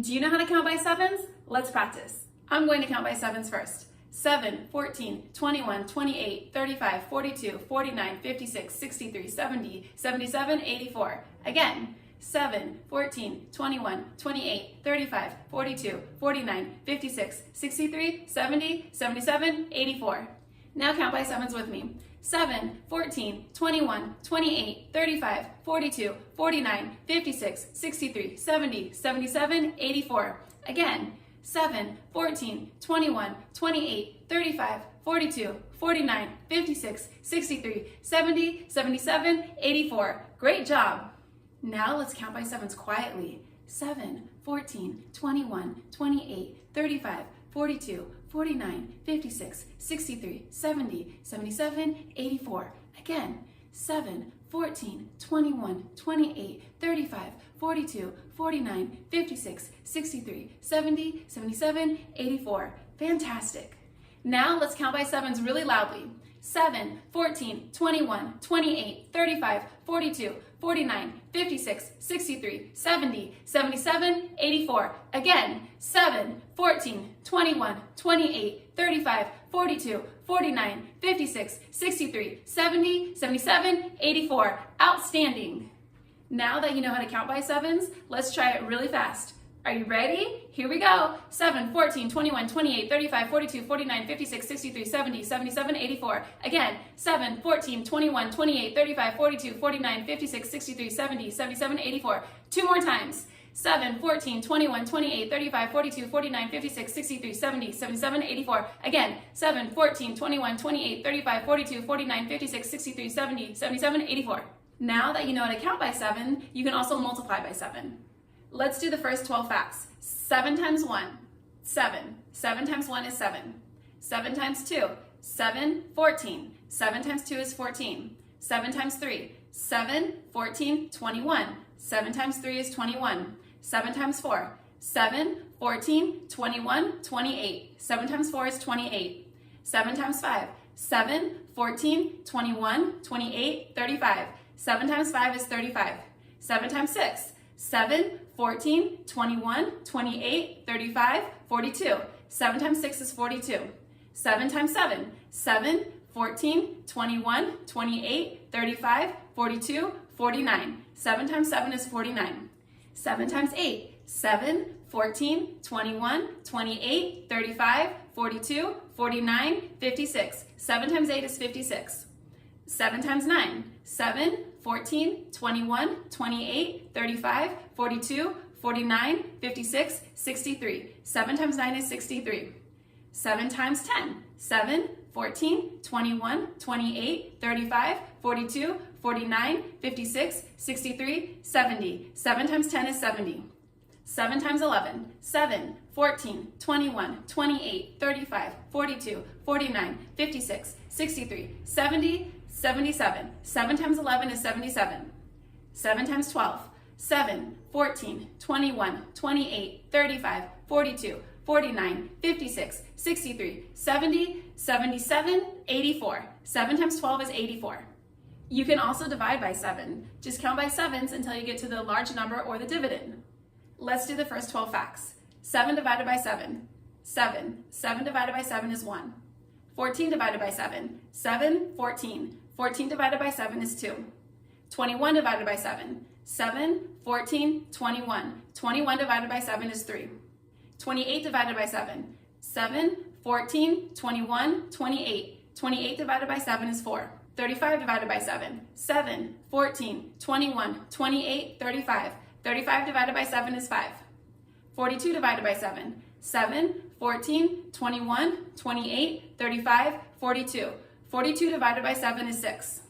Do you know how to count by sevens? Let's practice. I'm going to count by sevens first. 7, 14, 21, 28, 35, 42, 49, 56, 63, 70, 77, 84. Again, 7, 14, 21, 28, 35, 42, 49, 56, 63, 70, 77, 84. Now count by sevens with me. 7, 14, 21, 28, 35, 42, 49, 56, 63, 70, 77, 84. Again, 7, 14, 21, 28, 35, 42, 49, 56, 63, 70, 77, 84. Great job! Now let's count by sevens quietly. 7, 14, 21, 28, 35, 42, 49, 56, 63, 70, 77, 84. Again, 7, 14, 21, 28, 35, 42, 49, 56, 63, 70, 77, 84. Fantastic. Now let's count by sevens really loudly. 7, 14, 21, 28, 35, 42, 49, 56, 63, 70, 77, 84. Again, 7, 14, 21, 28, 35, 42, 49, 56, 63, 70, 77, 84. Outstanding. Now that you know how to count by sevens, let's try it really fast. Are you ready? Here we go. 7, 14, 21, 28, 35, 42, 49, 56, 63, 70, 77, 84. Again, 7, 14, 21, 28, 35, 42, 49, 56, 63, 70, 77, 84. Two more times. 7, 14, 21, 28, 35, 42, 49, 56, 63, 70, 77, 84. Again, 7, 14, 21, 28, 35, 42, 49, 56, 63, 70, 77, 84. Now that you know how to count by 7, you can also multiply by 7. Let's do the first 12 facts. 7 times 1, 7. 7 times 1 is 7. 7 times 2, 7, 14. 7 times 2 is 14. 7 times 3, 7, 14, 21. 7 times 3 is 21. 7 times 4, 7, 14, 21, 28. 7 times 4 is 28. 7 times 5, 7, 14, 21, 28, 35. 7 times 5 is 35. 7 times 6, 7, 14, 21, 28, 35, 42. 7 times 6 is 42. 7 times 7, 7, 14, 21, 28, 35, 42, 49. 7 times 7 is 49. 7 times 8, 7, 14, 21, 28, 35, 42, 49, 56. 7 times 8 is 56. 7 times 9, 7, 14, 21, 28, 35, 42, 49, 56, 63. 7 times 9 is 63. 7 times 10, 7, 14, 21, 28, 35, 42, 49, 56, 63, 70. 7 times 10 is 70. 7 times 11, 7, 14, 21, 28, 35, 42, 49, 56, 63, 70, 77. 7 times 11 is 77. 7 times 12, 7, 14, 21, 28, 35, 42, 49, 56, 63, 70, 77, 84. 7 times 12 is 84. You can also divide by 7. Just count by sevens until you get to the large number or the dividend. Let's do the first 12 facts. 7 divided by 7, 7. 7 divided by 7 is 1. 14 divided by 7, 7, 14. 14 divided by 7 is 2. 21 divided by 7, 7, 14, 21. 21 divided by 7 is 3. 28 divided by 7, 7, 14, 21, 28. 28 divided by 7 is 4. 35 divided by 7, 7, 14, 21, 28, 35. 35 divided by 7 is 5. 42 divided by 7, 7, 14, 21, 28, 35, 42. 42 divided by 7 is 6.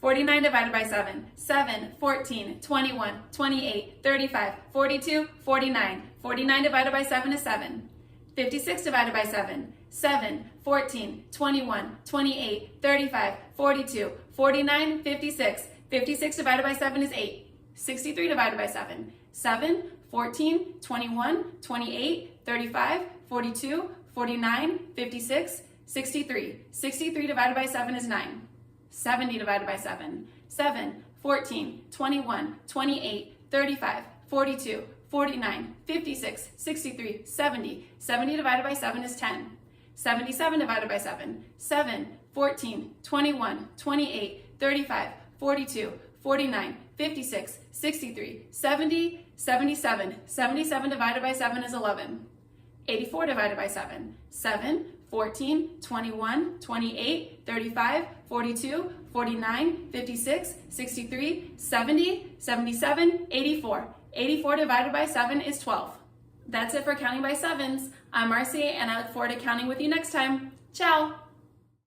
49 divided by 7, 7, 14, 21, 28, 35, 42, 49. 49 divided by 7 is 7. 56 divided by 7, 7, 14, 21, 28, 35, 42, 49, 56. 56 divided by 7 is 8. 63 divided by 7, 7, 14, 21, 28, 35, 42, 49, 56, 63. 63 divided by 7 is 9. 70 divided by 7, 7, 14, 21, 28, 35, 42, 49, 56, 63, 70. 70 divided by 7 is 10. 77 divided by 7, 7, 14, 21, 28, 35, 42, 49, 56, 63, 70, 77. 77 divided by 7 is 11. 84 divided by 7, 7, 14, 21, 28, 35, 42, 49, 56, 63, 70, 77, 84. 84 divided by 7 is 12. That's it for counting by sevens. I'm Marcy, and I look forward to counting with you next time. Ciao!